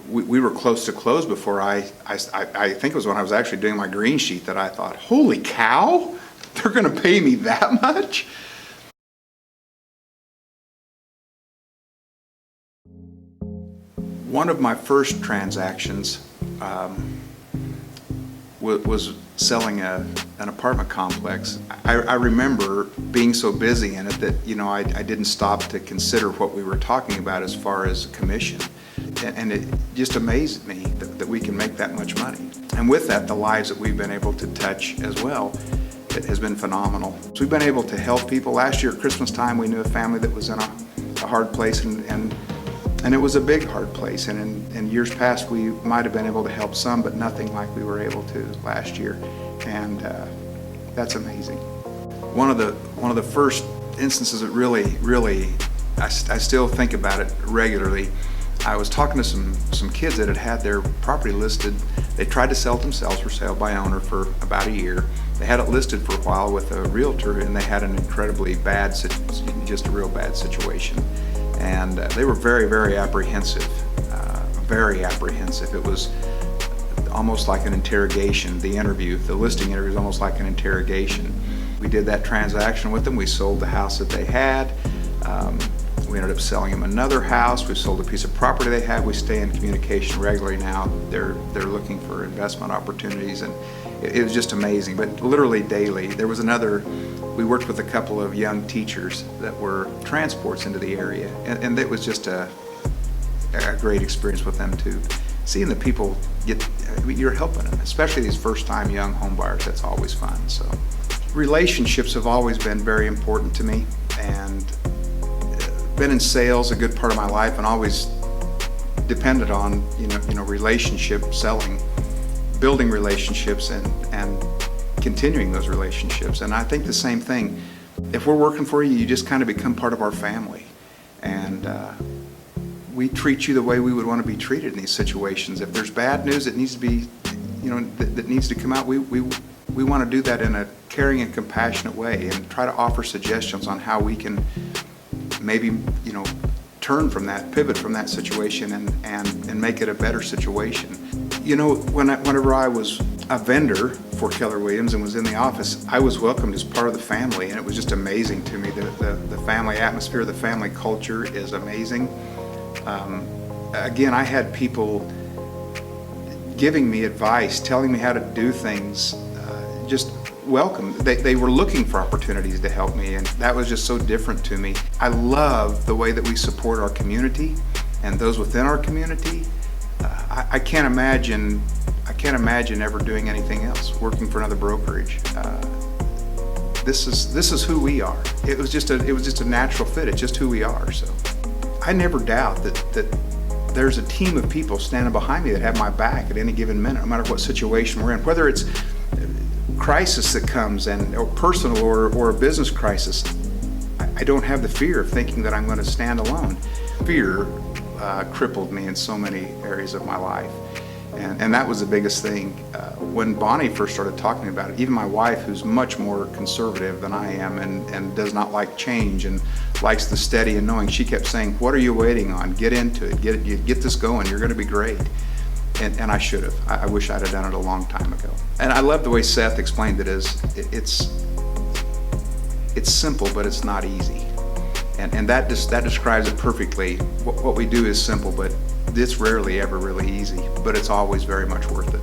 we were close to close before I think it was when I was actually doing my green sheet that I thought, holy cow, they're going to pay me that much? One of my first transactions was selling an apartment complex. I remember being so busy in it that, I didn't stop to consider what we were talking about as far as commission. And it just amazed me that we can make that much money. And with that, the lives that we've been able to touch as well, it has been phenomenal. So we've been able to help people. Last year at Christmas time, we knew a family that was in a hard place, and it was a big hard place. And in years past, we might have been able to help some, but nothing like we were able to last year. And that's amazing. One of the first instances that really, I still think about it regularly. I was talking to some kids that had their property listed. They tried to sell it themselves for sale by owner for about a year. They had it listed for a while with a realtor, and they had an incredibly bad, just a real bad situation. And they were very, very apprehensive, very apprehensive. It was almost like an interrogation. The listing interview was almost like an interrogation. We did that transaction with them. We sold the house that they had. We ended up selling them another house. We sold a piece of property they had. We stay in communication regularly now. They're looking for investment opportunities, and it was just amazing. But literally daily, we worked with a couple of young teachers that were transports into the area, and it was just a great experience with them too. Seeing the people you're helping them, especially these first-time young home buyers. That's always fun. So, relationships have always been very important to me, and been in sales a good part of my life, and always depended on relationship selling, building relationships, and continuing those relationships. And I think the same thing. If we're working for you, you just kind of become part of our family, and we treat you the way we would want to be treated in these situations. If there's bad news that needs to be, that needs to come out, we want to do that in a caring and compassionate way, and try to offer suggestions on how we can maybe pivot from that situation and make it a better situation. Whenever I was a vendor for Keller Williams and was in the office, I was welcomed as part of the family, and it was just amazing to me. The family atmosphere, the family culture is amazing. Again, I had people giving me advice, telling me how to do things, just welcome. They were looking for opportunities to help me, and that was just so different to me. I love the way that we support our community and those within our community. I can't imagine ever doing anything else, working for another brokerage. This is who we are. It was just a natural fit. It's just who we are. So I never doubt that there's a team of people standing behind me that have my back at any given minute, no matter what situation we're in, whether it's crisis that comes, or personal or a business crisis. I don't have the fear of thinking that I'm going to stand alone. Fear crippled me in so many areas of my life, and that was the biggest thing. When Bonnie first started talking about it, even my wife, who's much more conservative than I am, and does not like change and likes the steady and knowing, she kept saying, "What are you waiting on? Get into it. Get this going. You're going to be great." And I should have. I wish I'd have done it a long time ago. And I love the way Seth explained it. It's simple, but it's not easy. And that describes it perfectly. What we do is simple, but it's rarely ever really easy. But it's always very much worth it.